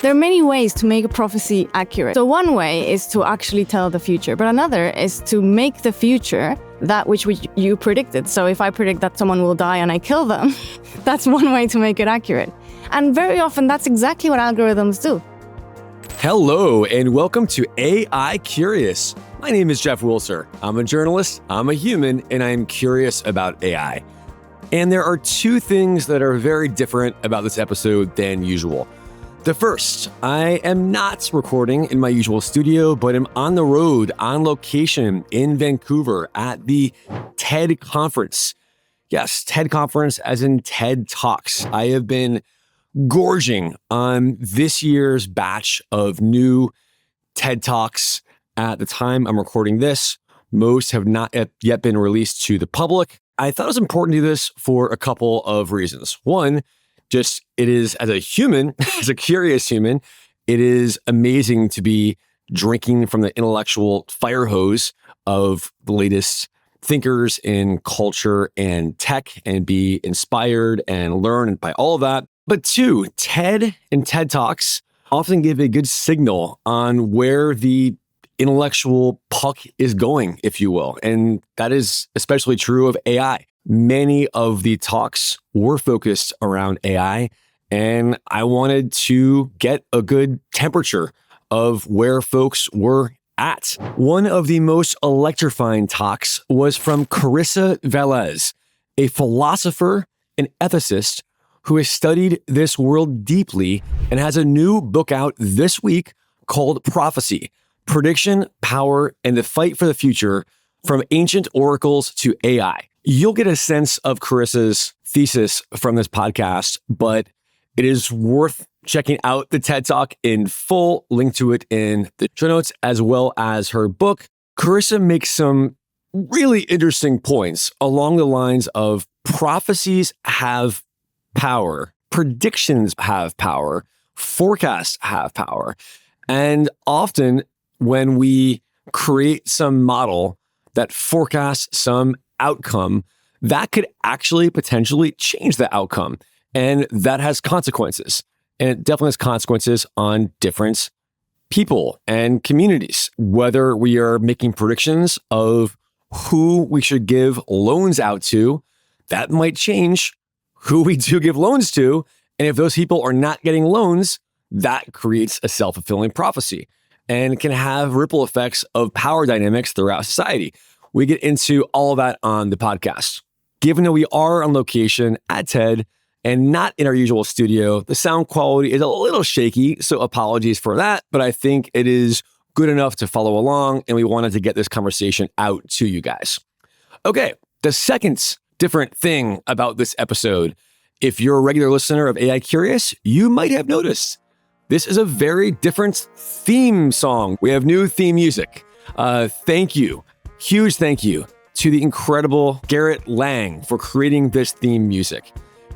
There are many ways to make a prophecy accurate. So one way is to actually tell the future, but another is to make the future that which you predicted. So if I predict that someone will die and I kill them, that's one way to make it accurate. And very often that's exactly what algorithms do. Hello, and welcome to AI Curious. My name is Jeff Wilser. I'm a journalist, I'm a human, and I'm curious about AI. And there are two things that are very different about this episode than usual. The first, I am not recording in my usual studio, but am on the road, on location in Vancouver at the TED conference. Yes, TED conference as in TED Talks. I have been gorging on this year's batch of new TED Talks. At the time I'm recording this, most have not yet been released to the public. I thought it was important to do this for a couple of reasons. One, just it is, as a human, as a curious human, it is amazing to be drinking from the intellectual fire hose of the latest thinkers in culture and tech and be inspired and learn by all of that. But two, TED and TED Talks often give a good signal on where the intellectual puck is going, if you will. And that is especially true of AI. Many of the talks were focused around AI, and I wanted to get a good temperature of where folks were at. One of the most electrifying talks was from Carissa Véliz, a philosopher and ethicist who has studied this world deeply and has a new book out this week called Prophecy: Prediction, Power, and the Fight for the Future, From Ancient Oracles to AI. You'll get a sense of Carissa's thesis from this podcast, but it is worth checking out the TED Talk in full. Link to it in the show notes, as well as her book. Carissa makes some really interesting points along the lines of prophecies have power, predictions have power, forecasts have power. And often when we create some model that forecasts some outcome, that could actually potentially change the outcome. And that has consequences. And it definitely has consequences on different people and communities. Whether we are making predictions of who we should give loans out to, that might change who we do give loans to. And if those people are not getting loans, that creates a self-fulfilling prophecy and can have ripple effects of power dynamics throughout society. We get into all of that on the podcast. Given that we are on location at TED and not in our usual studio, the sound quality is a little shaky, so apologies for that, but I think it is good enough to follow along, and we wanted to get this conversation out to you guys. Okay, the second different thing about this episode, if you're a regular listener of AI Curious, you might have noticed this is a very different theme song. We have new theme music. Thank you. Huge thank you to the incredible Garrett Lang for creating this theme music.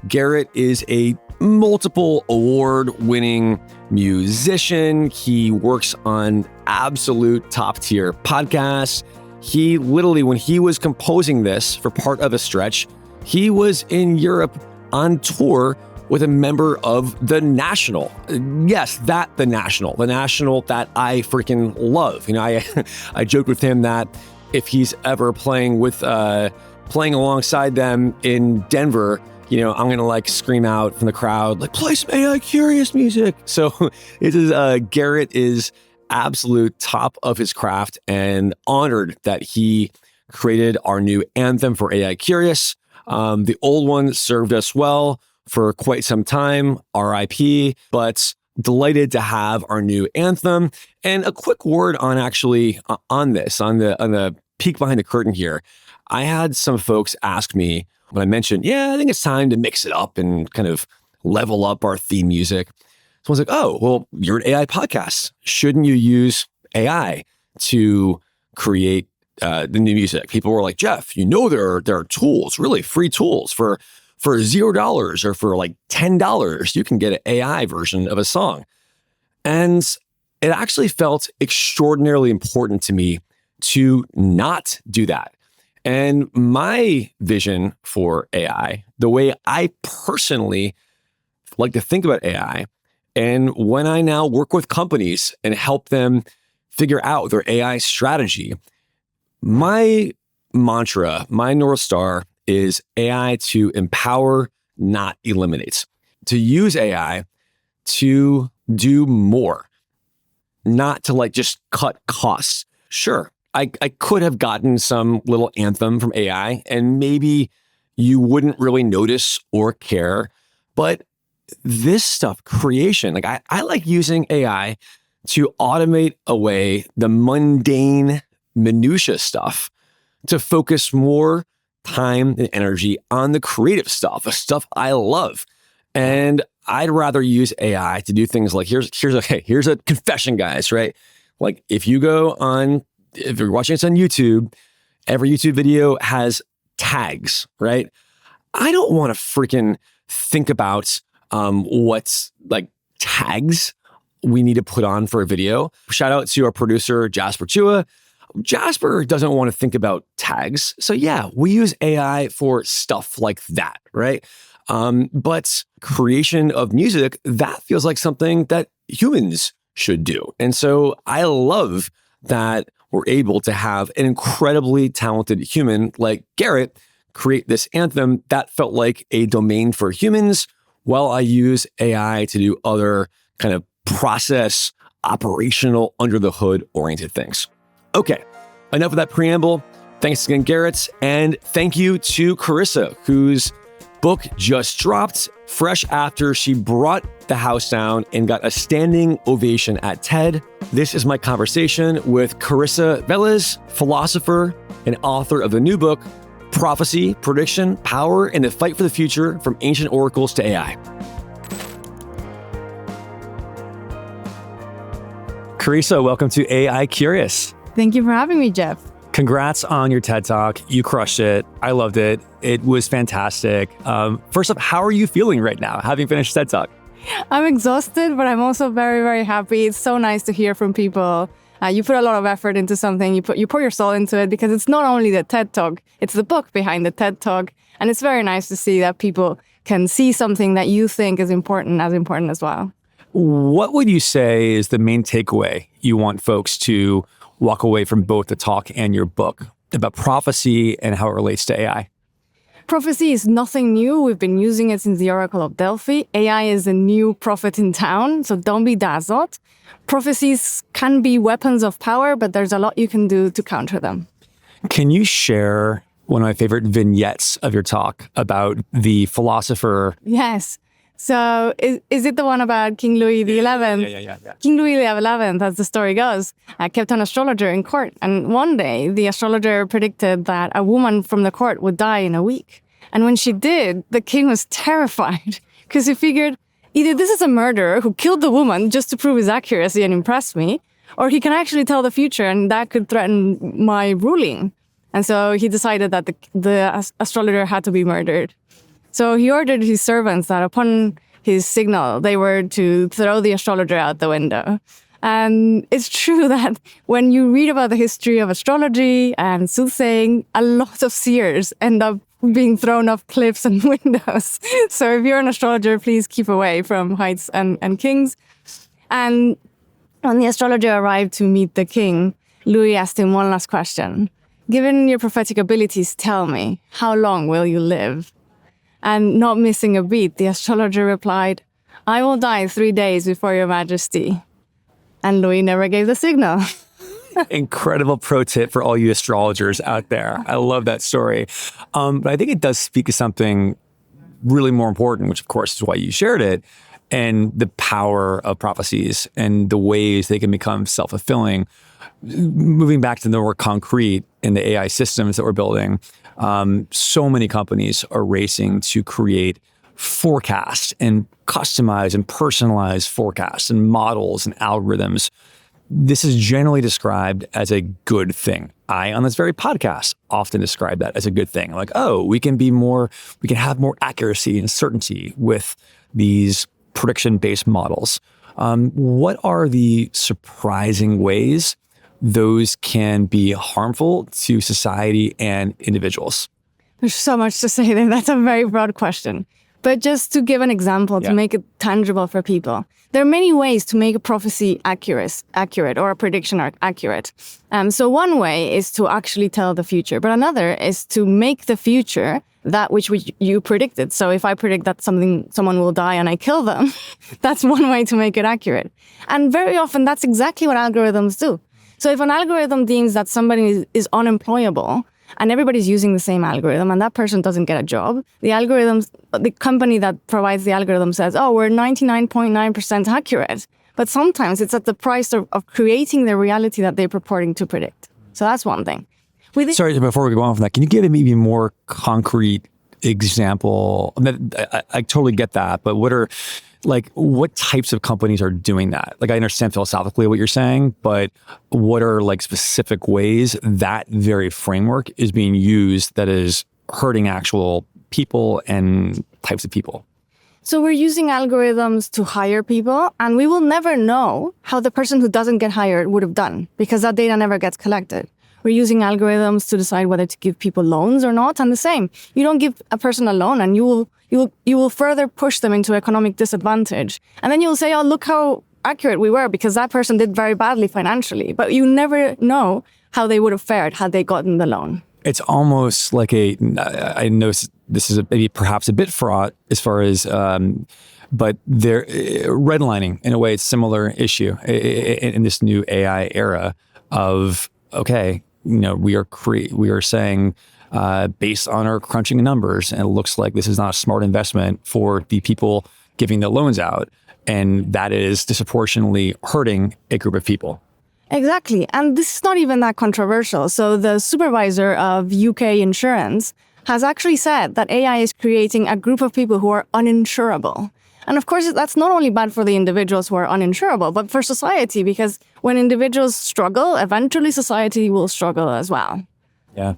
Garrett is a multiple award-winning musician. He works on absolute top-tier podcasts. He literally, when he was composing this for part of a stretch, he was in Europe on tour with a member of The National. Yes, The National that I freaking love. You know, I joked with him that if he's ever playing alongside them in Denver, you know, I'm gonna like scream out from the crowd, like, play some AI Curious music. So it is Garrett is absolute top of his craft, and honored that he created our new anthem for AI Curious. The old one served us well for quite some time, RIP, but delighted to have our new anthem. And a quick word on the peek behind the curtain here. I had some folks ask me when I mentioned, I think it's time to mix it up and kind of level up our theme music. Someone's like, oh, well, you're an AI podcast. Shouldn't you use AI to create the new music? People were like, Jeff, you know, there are tools, really free tools for $0 or for like $10, you can get an AI version of a song. And it actually felt extraordinarily important to me to not do that. And my vision for AI, the way I personally like to think about AI, And when I now work with companies and help them figure out their AI strategy, my mantra, my North Star is AI to empower, not eliminate. To use AI to do more, not to just cut costs. Sure, I could have gotten some little anthem from AI and maybe you wouldn't really notice or care. But this stuff, creation, I like using AI to automate away the mundane minutia stuff to focus more time and energy on the creative stuff, the stuff I love. And I'd rather use AI to do things like, here's a confession, guys, right? If you're watching this on YouTube, every YouTube video has tags, right? I don't want to freaking think about what's tags we need to put on for a video. Shout out to our producer, Jasper Chua. Jasper doesn't want to think about tags. So yeah, we use AI for stuff like that, right? But creation of music, that feels like something that humans should do. And so I love that we're able to have an incredibly talented human like Garrett create this anthem that felt like a domain for humans, while I use AI to do other kind of process, operational, under the hood oriented things. Okay, enough of that preamble. Thanks again, Garrett. And thank you to Carissa, whose book just dropped fresh after she brought the house down and got a standing ovation at TED. This is my conversation with Carissa Véliz, philosopher and author of the new book, Prophecy, Prediction, Power, and the Fight for the Future from Ancient Oracles to AI. Carissa, welcome to AI Curious. Thank you for having me, Jeff. Congrats on your TED Talk. You crushed it. I loved it. It was fantastic. First up, how are you feeling right now, having finished TED Talk? I'm exhausted, but I'm also very, very happy. It's so nice to hear from people. You put a lot of effort into something. You pour your soul into it, because it's not only the TED Talk, it's the book behind the TED Talk. And it's very nice to see that people can see something that you think is important as well. What would you say is the main takeaway you want folks to walk away from both the talk and your book about prophecy and how it relates to AI? Prophecy is nothing new. We've been using it since the Oracle of Delphi. AI is a new prophet in town, so don't be dazzled. Prophecies can be weapons of power, but there's a lot you can do to counter them. Can you share one of my favorite vignettes of your talk about the philosopher? Yes. So is it the one about King Louis XI? Yeah. King Louis XI, as the story goes, kept an astrologer in court. And one day, the astrologer predicted that a woman from the court would die in a week. And when she did, the king was terrified, because he figured, either this is a murderer who killed the woman just to prove his accuracy and impress me, or he can actually tell the future, and that could threaten my ruling. And so he decided that the astrologer had to be murdered. So he ordered his servants that upon his signal, they were to throw the astrologer out the window. And it's true that when you read about the history of astrology and soothsaying, a lot of seers end up being thrown off cliffs and windows. So if you're an astrologer, please keep away from heights and kings. And when the astrologer arrived to meet the king, Louis asked him one last question. Given your prophetic abilities, tell me, how long will you live? And not missing a beat, the astrologer replied, I will die 3 days before your majesty. And Louis never gave the signal. Incredible pro tip for all you astrologers out there. I love that story. But I think it does speak to something really more important, which of course is why you shared it, and the power of prophecies and the ways they can become self-fulfilling. Moving back to the more concrete in the AI systems that we're building, so many companies are racing to create forecasts and customize and personalize forecasts and models and algorithms. This is generally described as a good thing. I, on this very podcast, often describe that as a good thing. Like, oh, we can have more accuracy and certainty with these prediction-based models. What are the surprising ways those can be harmful to society and individuals? There's so much to say there. That's a very broad question. But just to give an example, to make it tangible for people, there are many ways to make a prophecy accurate or a prediction accurate. So one way is to actually tell the future, but another is to make the future that which you predicted. So if I predict that someone will die and I kill them, that's one way to make it accurate. And very often that's exactly what algorithms do. So if an algorithm deems that somebody is unemployable, and everybody's using the same algorithm, and that person doesn't get a job, the company that provides the algorithm says, oh, we're 99.9% accurate. But sometimes it's at the price of creating the reality that they're purporting to predict. So that's one thing. Sorry, before we go on from that, can you give an even more concrete example? I totally get that, but what types of companies are doing that? Like, I understand philosophically what you're saying, but what are specific ways that very framework is being used that is hurting actual people and types of people? So we're using algorithms to hire people, and we will never know how the person who doesn't get hired would have done because that data never gets collected. We're using algorithms to decide whether to give people loans or not, and the same. You don't give a person a loan, and you will further push them into economic disadvantage. And then you'll say, oh, look how accurate we were because that person did very badly financially. But you never know how they would have fared had they gotten the loan. It's almost like I know this is maybe perhaps a bit fraught as far as, but they're redlining in a way, it's a similar issue in this new AI era of, okay, we are saying, based on our crunching numbers, and it looks like this is not a smart investment for the people giving the loans out. And that is disproportionately hurting a group of people. Exactly. And this is not even that controversial. So the supervisor of UK insurance has actually said that AI is creating a group of people who are uninsurable. And of course, that's not only bad for the individuals who are uninsurable, but for society, because when individuals struggle, eventually society will struggle as well. Yeah.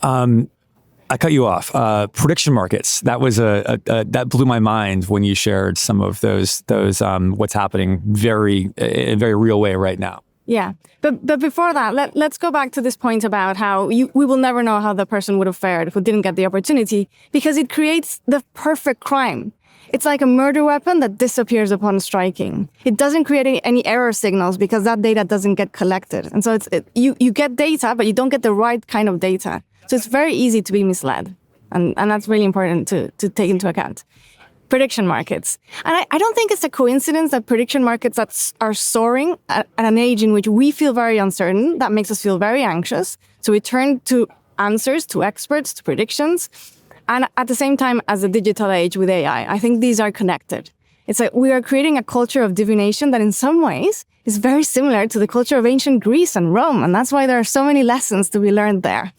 I cut you off. Prediction markets. That was that blew my mind when you shared some of those what's happening in a very real way right now. Yeah. But before that, let's go back to this point about how we will never know how the person would have fared who didn't get the opportunity, because it creates the perfect crime. It's like a murder weapon that disappears upon striking. It doesn't create any error signals because that data doesn't get collected. And so you get data, but you don't get the right kind of data. So it's very easy to be misled. And that's really important to take into account. Prediction markets. And I don't think it's a coincidence that prediction markets are soaring at an age in which we feel very uncertain. That makes us feel very anxious. So we turn to answers, to experts, to predictions. And at the same time as the digital age with AI, I think these are connected. It's like we are creating a culture of divination that in some ways is very similar to the culture of ancient Greece and Rome. And that's why there are so many lessons to be learned there.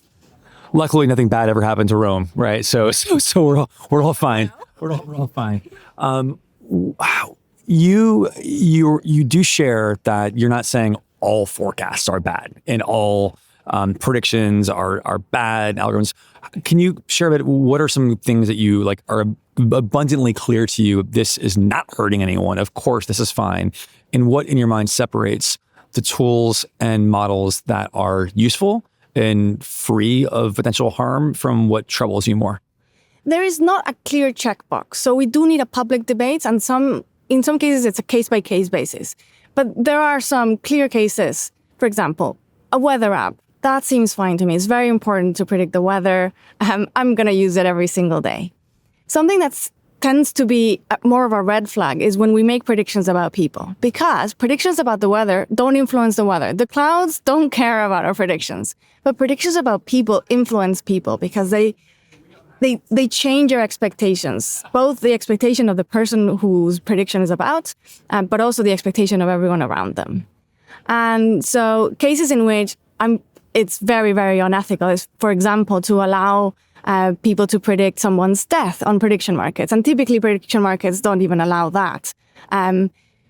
Luckily, nothing bad ever happened to Rome, right? So we're all fine. We're all fine. Wow. You do share that you're not saying all forecasts are bad and all predictions are bad algorithms. Can you share a bit? What are some things that you are abundantly clear to you? This is not hurting anyone. Of course, this is fine. And what in your mind separates the tools and models that are useful and free of potential harm from what troubles you more? There is not a clear checkbox. So we do need a public debate, and in some cases, it's a case-by-case basis. But there are some clear cases. For example, a weather app. That seems fine to me. It's very important to predict the weather. I'm going to use it every single day. Something that tends to be more of a red flag is when we make predictions about people, because predictions about the weather don't influence the weather. The clouds don't care about our predictions, but predictions about people influence people because they change your expectations, both the expectation of the person whose prediction is about, but also the expectation of everyone around them. And so cases in which it's very, very unethical is, for example, to allow people to predict someone's death on prediction markets. And typically prediction markets don't even allow that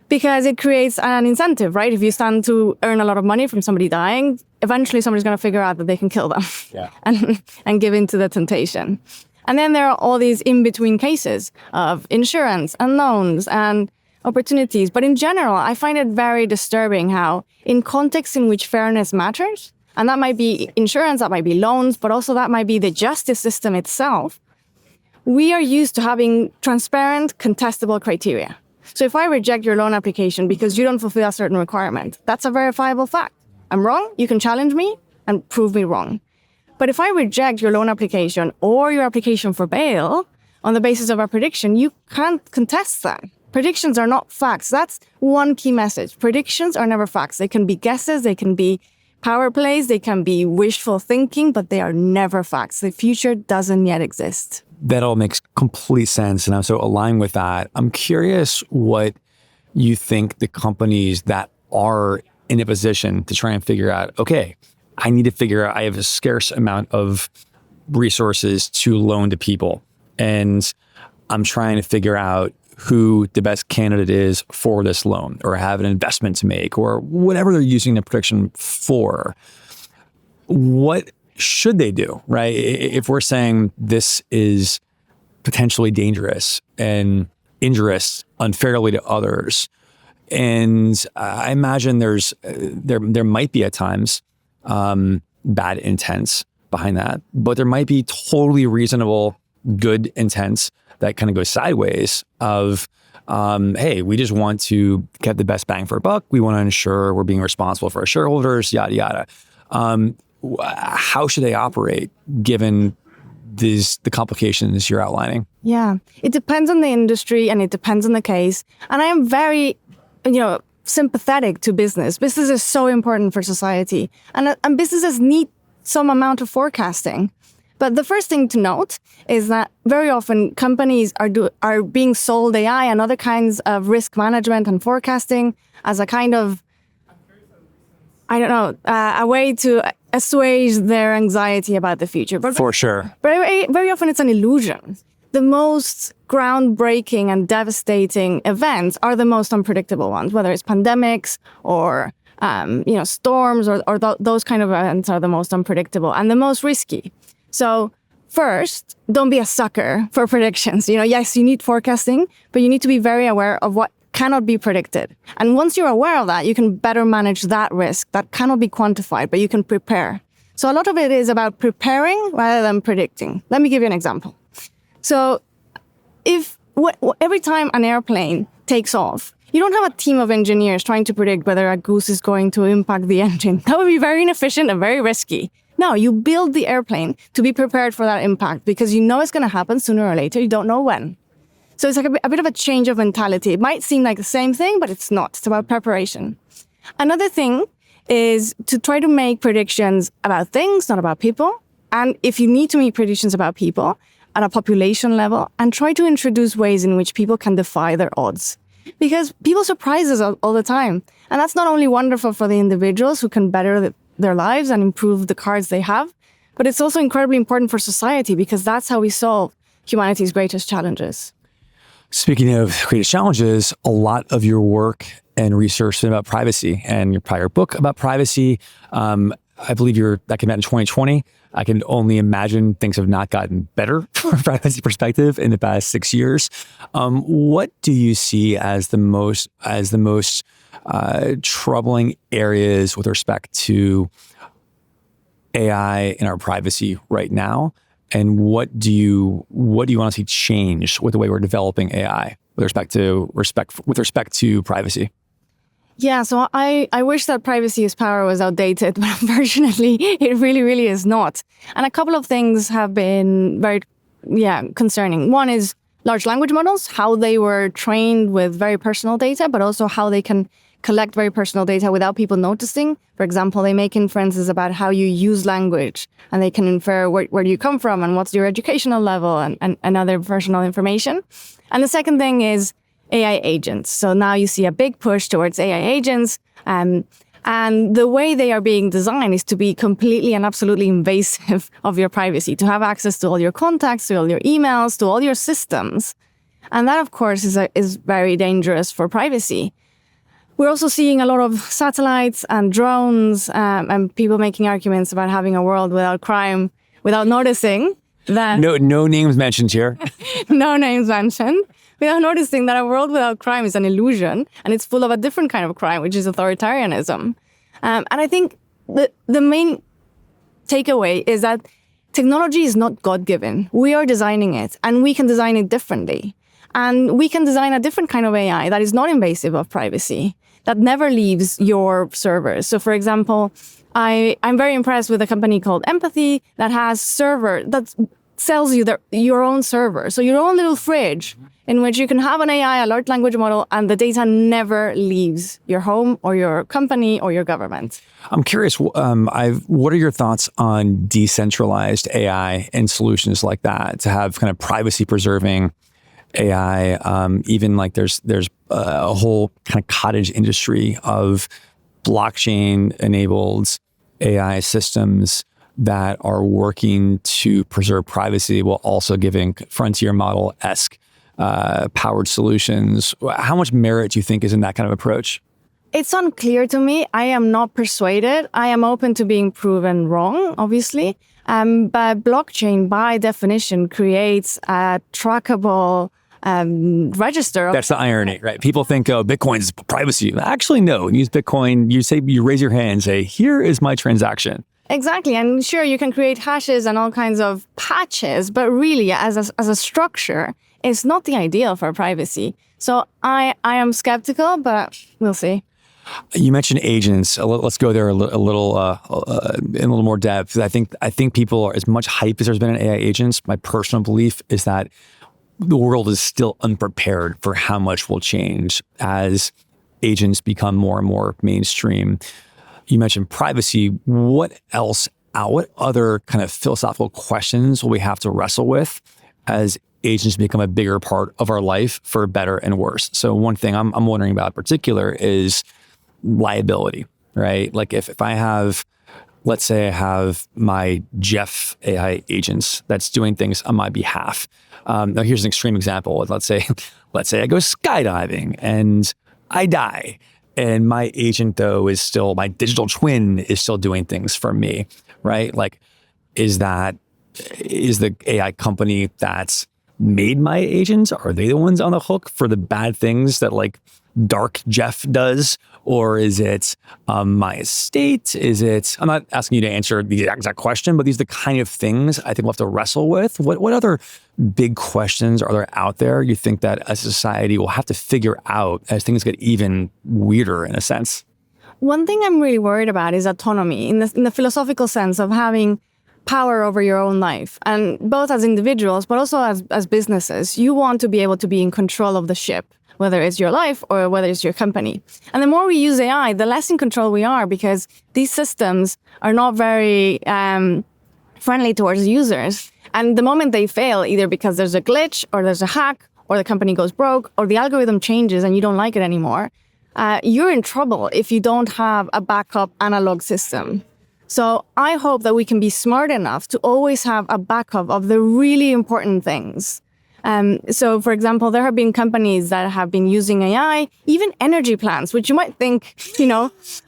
because it creates an incentive, right? If you stand to earn a lot of money from somebody dying, eventually somebody's going to figure out that they can kill them and give in to the temptation. And then there are all these in-between cases of insurance and loans and opportunities. But in general, I find it very disturbing how in contexts in which fairness matters, and that might be insurance, that might be loans, but also that might be the justice system itself, we are used to having transparent, contestable criteria. So if I reject your loan application because you don't fulfill a certain requirement, that's a verifiable fact. I'm wrong, you can challenge me and prove me wrong. But if I reject your loan application or your application for bail on the basis of a prediction, you can't contest that. Predictions are not facts. That's one key message. Predictions are never facts. They can be guesses, they can be power plays, they can be wishful thinking, but they are never facts. The future doesn't yet exist. That all makes complete sense. And I'm so aligned with that. I'm curious what you think the companies that are in a position to try and figure out, okay, I need to figure out, I have a scarce amount of resources to loan to people. And I'm trying to figure out who the best candidate is for this loan, or have an investment to make, or whatever they're using the prediction for. What should they do, right? If we're saying this is potentially dangerous and injurious unfairly to others, and I imagine there might be at times bad intents behind that, but there might be totally reasonable, good intents that kind of go sideways of, hey, we just want to get the best bang for a buck. We want to ensure we're being responsible for our shareholders, yada, yada. How should they operate given the complications you're outlining? Yeah, it depends on the industry and it depends on the case. And I am very, sympathetic to business. Business is so important for society. And businesses need some amount of forecasting. But the first thing to note is that very often companies are being sold AI and other kinds of risk management and forecasting as a kind of, a way to assuage their anxiety about the future. But For sure. Very often it's an illusion. The most groundbreaking and devastating events are the most unpredictable ones, whether it's pandemics or storms or those kind of events are the most unpredictable and the most risky. So first, don't be a sucker for predictions. Yes, you need forecasting, but you need to be very aware of what cannot be predicted. And once you're aware of that, you can better manage that risk that cannot be quantified, but you can prepare. So a lot of it is about preparing rather than predicting. Let me give you an example. So every time an airplane takes off, you don't have a team of engineers trying to predict whether a goose is going to impact the engine. That would be very inefficient and very risky. No, you build the airplane to be prepared for that impact because you know it's going to happen sooner or later. You don't know when. So it's like a bit of a change of mentality. It might seem like the same thing, but it's not. It's about preparation. Another thing is to try to make predictions about things, not about people. And if you need to make predictions about people at a population level, and try to introduce ways in which people can defy their odds. Because people surprise us all the time. And that's not only wonderful for the individuals who can better their lives and improve the cards they have, but it's also incredibly important for society because that's how we solve humanity's greatest challenges. Speaking of greatest challenges, a lot of your work and research has been about privacy, and your prior book about privacy, I believe that came out in 2020. I can only imagine things have not gotten better from a privacy perspective in the past 6 years. What do you see as the most troubling areas with respect to AI and our privacy right now? And what do you want to see change with the way we're developing AI with respect to privacy? Yeah, so I wish that privacy is power was outdated, but unfortunately, it really, really is not. And a couple of things have been very, concerning. One is large language models, how they were trained with very personal data, but also how they can collect very personal data without people noticing. For example, they make inferences about how you use language, and they can infer where you come from and what's your educational level and other personal information. And the second thing is AI agents. So now you see a big push towards AI agents. And the way they are being designed is to be completely and absolutely invasive of your privacy, to have access to all your contacts, to all your emails, to all your systems. And that, of course, is very dangerous for privacy. We're also seeing a lot of satellites and drones and people making arguments about having a world without crime, without noticing that... No names mentioned here. No names mentioned. Without noticing that a world without crime is an illusion, and it's full of a different kind of crime, which is authoritarianism. And I think the main takeaway is that technology is not God-given. We are designing it, and we can design it differently. And we can design a different kind of AI that is not invasive of privacy, that never leaves your servers. So for example, I'm very impressed with a company called Empathy that has that sells you your own server. So your own little fridge in which you can have an AI, a large language model, and the data never leaves your home or your company or your government. I'm curious, what are your thoughts on decentralized AI and solutions like that to have kind of privacy preserving AI? Even like there's a whole kind of cottage industry of blockchain enabled AI systems that are working to preserve privacy while also giving frontier model-esque powered solutions. How much merit do you think is in that kind of approach? It's unclear to me. I am not persuaded. I am open to being proven wrong, obviously. But blockchain, by definition, creates a trackable register. That's the irony, right? People think, oh, Bitcoin's privacy. Actually, no. When you use Bitcoin, you raise your hand and say, here is my transaction. Exactly. And sure, you can create hashes and all kinds of patches, but really, as a structure, it's not the ideal for privacy. So I am skeptical, but we'll see. You mentioned agents. Let's go there a little in a little more depth. I think people are, as much hype as there's been in AI agents, my personal belief is that the world is still unprepared for how much will change as agents become more and more mainstream. You mentioned privacy. What other kind of philosophical questions will we have to wrestle with as agents become a bigger part of our life for better and worse? So one thing I'm wondering about in particular is liability, right? Like if I have, let's say I have my Jeff AI agents that's doing things on my behalf. Now here's an extreme example. Let's say I go skydiving and I die. And my agent, though, my digital twin is still doing things for me, right? Like, is the AI company that's made my agents, are they the ones on the hook for the bad things that like dark Jeff does? Or is it my estate? I'm not asking you to answer the exact question, but these are the kind of things I think we'll have to wrestle with. What other big questions are there out there you think that as a society will have to figure out as things get even weirder in a sense? One thing I'm really worried about is autonomy in the philosophical sense of having power over your own life. And both as individuals, but also as businesses, you want to be able to be in control of the ship, whether it's your life or whether it's your company. And the more we use AI, the less in control we are, because these systems are not very friendly towards users. And the moment they fail, either because there's a glitch or there's a hack or the company goes broke or the algorithm changes and you don't like it anymore, you're in trouble if you don't have a backup analog system. So I hope that we can be smart enough to always have a backup of the really important things. So, for example, there have been companies that have been using AI, even energy plants, which you might think,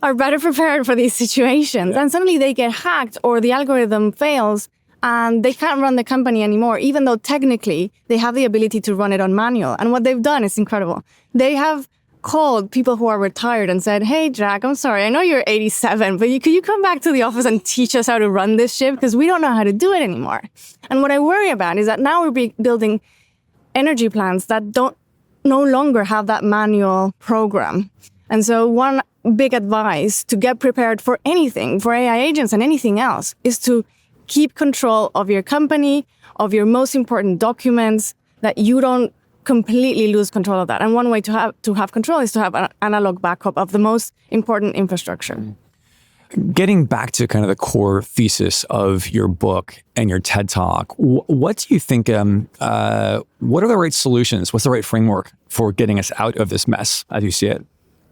are better prepared for these situations. And suddenly they get hacked or the algorithm fails and they can't run the company anymore, even though technically they have the ability to run it on manual. And what they've done is incredible. They have called people who are retired and said, hey, Jack, I'm sorry, I know you're 87, but could you come back to the office and teach us how to run this ship? Because we don't know how to do it anymore. And what I worry about is that now we're building energy plants that no longer have that manual program. And so one big advice to get prepared for anything, for AI agents and anything else, is to keep control of your company, of your most important documents, that you don't completely lose control of that. And one way to have control is to have an analog backup of the most important infrastructure. Getting back to kind of the core thesis of your book and your TED Talk, what do you think, what are the right solutions? What's the right framework for getting us out of this mess as you see it?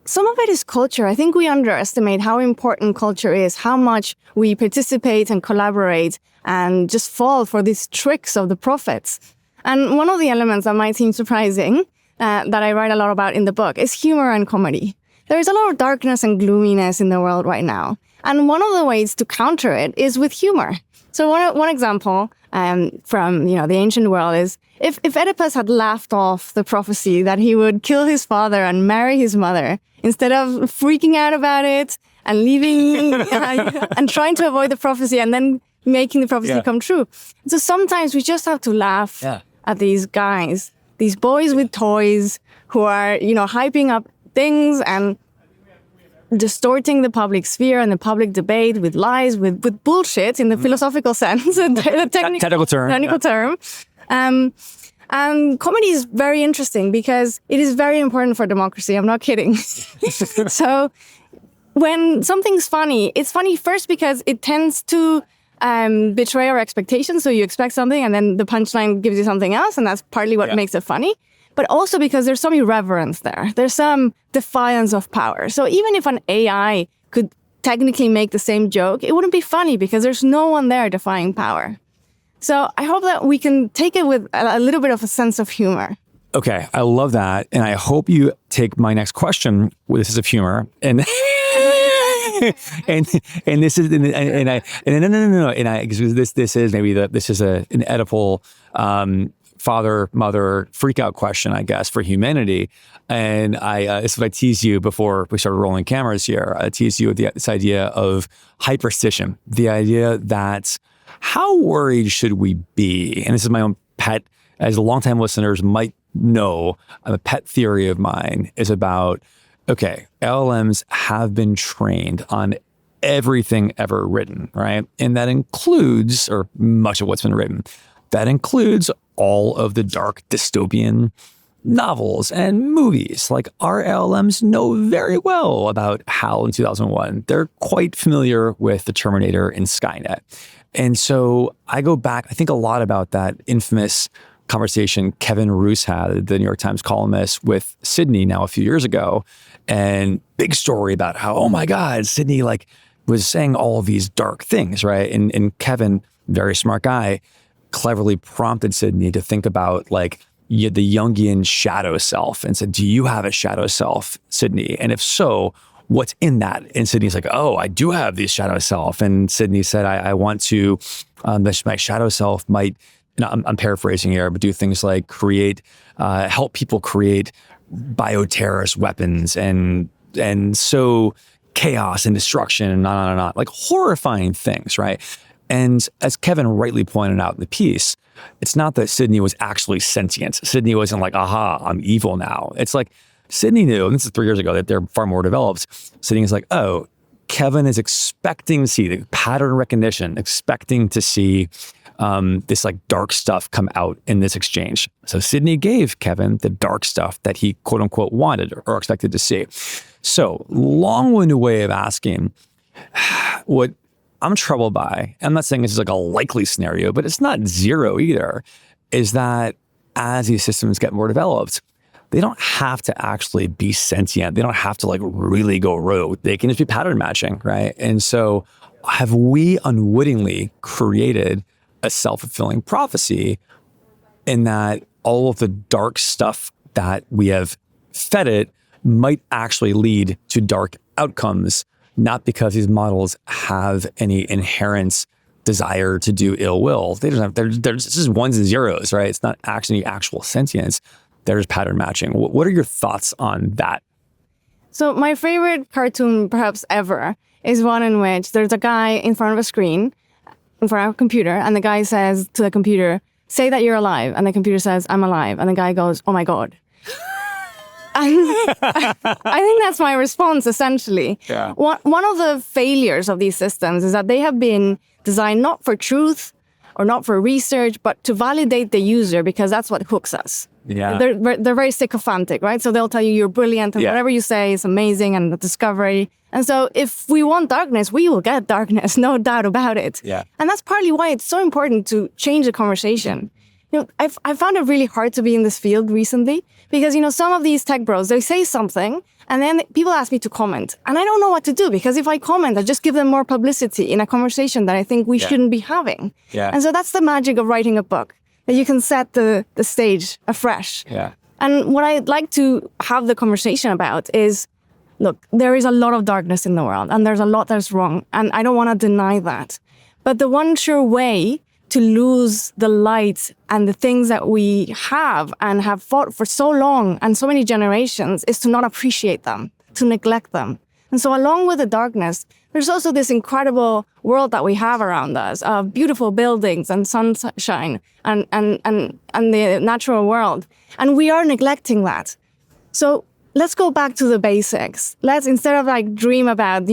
Some of it is culture. I think we underestimate how important culture is, how much we participate and collaborate and just fall for these tricks of the prophets. And one of the elements that might seem surprising, that I write a lot about in the book, is humor and comedy. There is a lot of darkness and gloominess in the world right now. And one of the ways to counter it is with humor. So one example from the ancient world is if Oedipus had laughed off the prophecy that he would kill his father and marry his mother, instead of freaking out about it and leaving and trying to avoid the prophecy and then making the prophecy come true. So sometimes we just have to laugh at these guys, these boys with toys who are, hyping up things and distorting the public sphere and the public debate with lies, with bullshit in the philosophical sense, the technical term. And comedy is very interesting because it is very important for democracy. I'm not kidding. So when something's funny, it's funny first because it tends to betray our expectations. So you expect something and then the punchline gives you something else, and that's partly what makes it funny. But also because there's some irreverence there. There's some defiance of power. So even if an AI could technically make the same joke, it wouldn't be funny because there's no one there defying power. So I hope that we can take it with a little bit of a sense of humor. Okay, I love that. And I hope you take my next question with a sense of humor. And and this is an Oedipal father-mother freak-out question, I guess, for humanity. And this is what I teased you before we started rolling cameras here. I teased you with this idea of hyperstition, the idea that how worried should we be? And this is my own pet, as longtime listeners might know, a pet theory of mine is about, okay, LLMs have been trained on everything ever written, right? And that includes, or much of what's been written, that includes all of the dark dystopian novels and movies. Like our LLMs know very well about HAL in 2001. They're quite familiar with the Terminator and Skynet. And so I go back, I think a lot about that infamous conversation Kevin Roose had, the New York Times columnist, with Sydney now a few years ago. And big story about how, oh my God, Sydney was saying all of these dark things, right? And Kevin, very smart guy, cleverly prompted Sydney to think about the Jungian shadow self and said, do you have a shadow self, Sydney? And if so, what's in that? And Sydney's like, oh, I do have this shadow self. And Sydney said, I want to, my shadow self might, I'm paraphrasing here, but do things like help people create bioterrorist weapons and sow chaos and destruction and on, like horrifying things, right? And as Kevin rightly pointed out in the piece, it's not that Sydney was actually sentient. Sydney wasn't like, aha, I'm evil now. It's like Sydney knew, and this is 3 years ago, that they're far more developed. Sydney is like, oh, Kevin is expecting to see the pattern recognition, expecting to see this dark stuff come out in this exchange. So Sydney gave Kevin the dark stuff that he quote unquote wanted or expected to see. So long-winded way of asking what I'm troubled by, I'm not saying this is a likely scenario, but it's not zero either, is that as these systems get more developed, they don't have to actually be sentient. They don't have to really go rogue. They can just be pattern matching, right? And so have we unwittingly created a self-fulfilling prophecy in that all of the dark stuff that we have fed it might actually lead to dark outcomes, not because these models have any inherent desire to do ill will. They don't have, they're just ones and zeros, right? It's not actually actual sentience. There's pattern matching. What are your thoughts on that? So my favorite cartoon perhaps ever is one in which there's a guy in front of a screen, in front of a computer, and the guy says to the computer, say that you're alive. And the computer says, I'm alive. And the guy goes, oh my God. I think that's my response, essentially. Yeah. One of the failures of these systems is that they have been designed not for truth or not for research, but to validate the user, because that's what hooks us. Yeah. They're very sycophantic, right? So they'll tell you you're brilliant and whatever you say is amazing and a discovery. And so if we want darkness, we will get darkness, no doubt about it. Yeah. And that's partly why it's so important to change the conversation. I found it really hard to be in this field recently because, some of these tech bros, they say something and then people ask me to comment. And I don't know what to do because if I comment, I just give them more publicity in a conversation that I think we shouldn't be having. Yeah. And so that's the magic of writing a book, that you can set the stage afresh. Yeah. And what I'd like to have the conversation about is, look, there is a lot of darkness in the world and there's a lot that's wrong. And I don't want to deny that. But the one sure way to lose the light and the things that we have and have fought for so long and so many generations is to not appreciate them, to neglect them. And so along with the darkness, there's also this incredible world that we have around us of beautiful buildings and sunshine and the natural world. And we are neglecting that. So let's go back to the basics. Let's, instead of like dream about,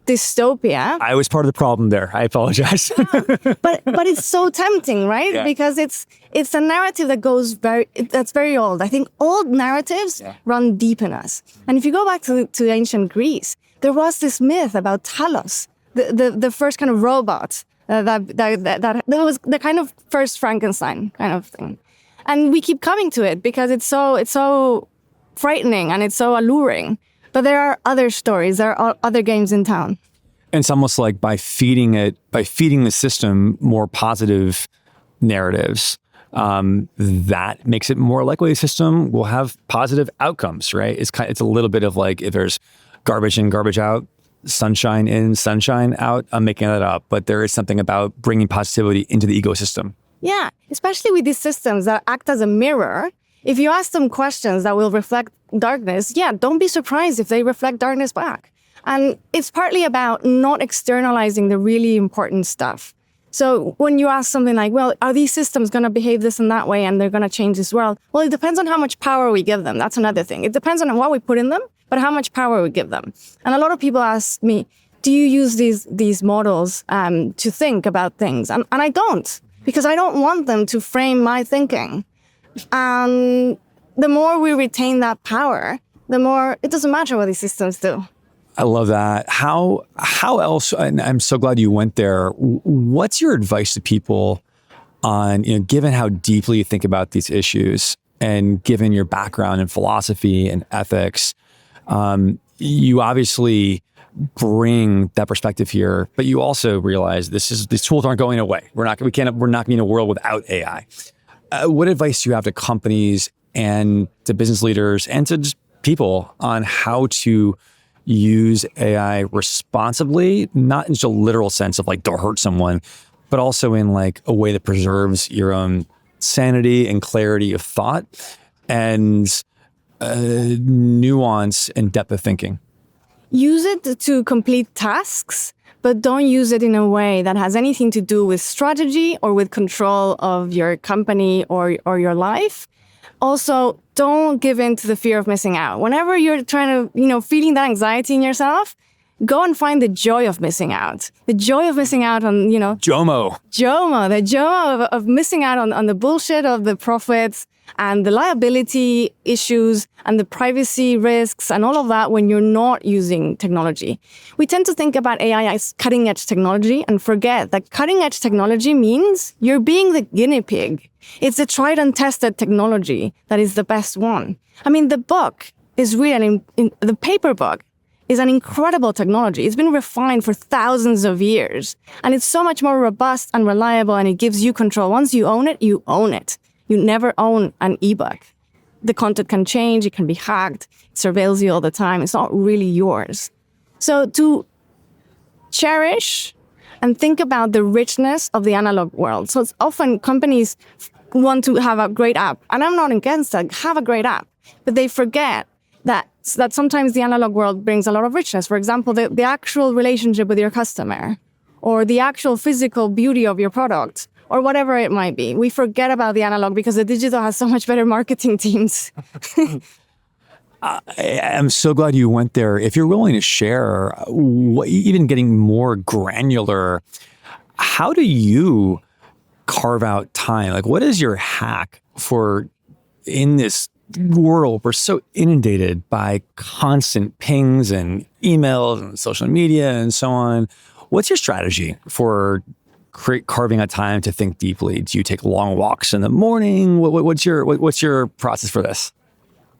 dystopia. I was part of the problem there. I apologize. But it's so tempting, right? Yeah. Because it's a narrative that's very old. I think old narratives run deep in us. And if you go back to ancient Greece, there was this myth about Talos, the first kind of robot that was the kind of first Frankenstein kind of thing. And we keep coming to it because it's so frightening and it's so alluring. But there are other stories, there are other games in town. And it's almost like by feeding the system more positive narratives, that makes it more likely the system will have positive outcomes, right? It's a little bit of like, if there's garbage in, garbage out, sunshine in, sunshine out. I'm making that up, but there is something about bringing positivity into the ecosystem. Yeah, especially with these systems that act as a mirror. If you ask them questions that will reflect darkness, don't be surprised if they reflect darkness back. And it's partly about not externalizing the really important stuff. So when you ask something like, well, are these systems going to behave this and that way and they're going to change this world? Well, it depends on how much power we give them. That's another thing. It depends on what we put in them, but how much power we give them. And a lot of people ask me, do you use these models to think about things? And I don't, because I don't want them to frame my thinking. And the more we retain that power, the more it doesn't matter what these systems do. I love that. How else, and I'm so glad you went there. What's your advice to people on, given how deeply you think about these issues and given your background in philosophy and ethics, you obviously bring that perspective here, but you also realize these tools aren't going away. We're not going to be in a world without AI. What advice do you have to companies and to business leaders and to just people on how to use AI responsibly, not in just a literal sense of like don't hurt someone, but also in like a way that preserves your own sanity and clarity of thought and nuance and depth of thinking? Use it to complete tasks, but don't use it in a way that has anything to do with strategy or with control of your company or your life. Also, don't give in to the fear of missing out. Whenever you're trying to, feeling that anxiety in yourself, go and find the joy of missing out. The joy of missing out on, JOMO, the JOMO of missing out on the bullshit of the profits and the liability issues and the privacy risks and all of that when you're not using technology. We tend to think about AI as cutting-edge technology and forget that cutting-edge technology means you're being the guinea pig. It's the tried and tested technology that is the best one. I mean, the book is really, the paper book is an incredible technology. It's been refined for thousands of years. And it's so much more robust and reliable, and it gives you control. Once you own it, you own it. You never own an ebook. The content can change, it can be hacked, it surveils you all the time. It's not really yours. So to cherish and think about the richness of the analog world. So it's often companies want to have a great app, and I'm not against that, have a great app, but they forget that sometimes the analog world brings a lot of richness. For example, the actual relationship with your customer, or the actual physical beauty of your product, or whatever it might be. We forget about the analog because the digital has so much better marketing teams. I'm so glad you went there. If you're willing to share, even getting more granular, how do you carve out time? Like, what is your hack for in this world? We're so inundated by constant pings and emails and social media and so on. What's your strategy for carving out time to think deeply? Do you take long walks in the morning? What's your process for this?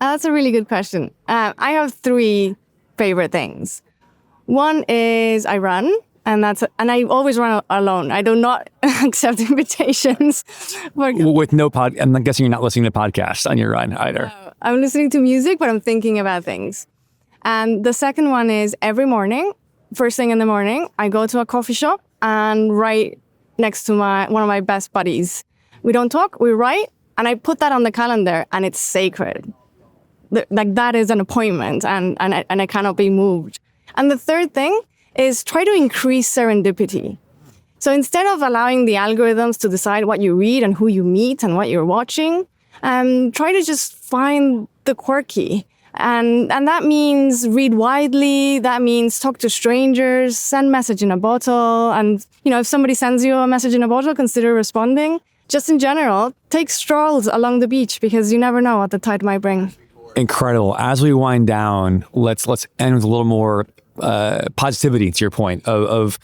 That's a really good question. I have 3 favorite things. One is I run, and I always run alone. I do not accept invitations. With no I'm guessing you're not listening to podcasts on your run either. No, I'm listening to music, but I'm thinking about things. And the second one is every morning, first thing in the morning, I go to a coffee shop and write next to one of my best buddies. We don't talk, we write, and I put that on the calendar, and it's sacred. Like that is an appointment, and I cannot be moved. And the third thing is try to increase serendipity. So instead of allowing the algorithms to decide what you read and who you meet and what you're watching, try to just find the quirky. And that means read widely. That means talk to strangers, send message in a bottle. And, if somebody sends you a message in a bottle, consider responding. Just in general, take strolls along the beach because you never know what the tide might bring. Incredible. As we wind down, let's end with a little more positivity to your point of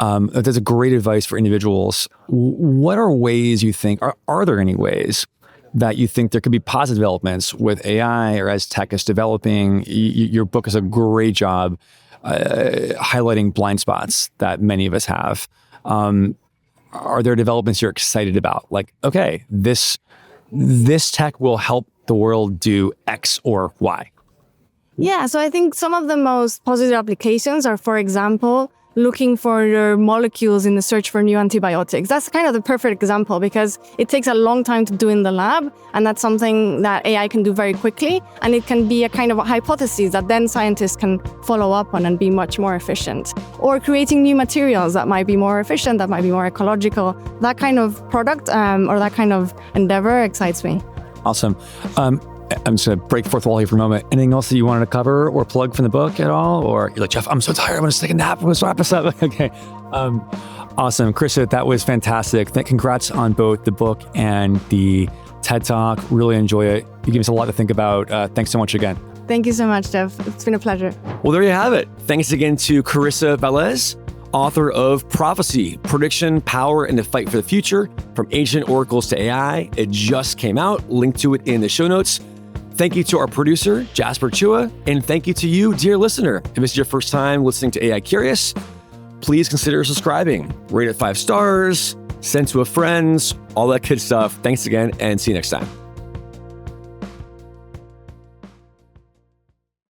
there's a great advice for individuals. What are ways you think, are there any ways that you think there could be positive developments with AI or as tech is developing? Your book is a great job highlighting blind spots that many of us have. Are there developments you're excited about? Like, okay, this tech will help the world do X or Y. Yeah, so I think some of the most positive applications are, for example, looking for your molecules in the search for new antibiotics. That's kind of the perfect example because it takes a long time to do in the lab, and that's something that AI can do very quickly, and it can be a kind of a hypothesis that then scientists can follow up on and be much more efficient. Or creating new materials that might be more efficient, that might be more ecological. That kind of product or that kind of endeavor excites me. Awesome. I'm just going to break fourth wall here for a moment. Anything else that you wanted to cover or plug from the book at all? Or you're like, Jeff, I'm so tired. I'm going to take a nap. Let's wrap this up. Okay. Awesome. Carissa, that was fantastic. Congrats on both the book and the TED Talk. Really enjoy it. You gave us a lot to think about. Thanks so much again. Thank you so much, Jeff. It's been a pleasure. Well, there you have it. Thanks again to Carissa Véliz, author of Prophecy, Prediction, Power, and the Fight for the Future, From Ancient Oracles to AI. It just came out. Link to it in the show notes. Thank you to our producer, Jasper Chua, and thank you to you, dear listener. If this is your first time listening to AI Curious, please consider subscribing. Rate it 5 stars, send to a friend, all that good stuff. Thanks again, and see you next time.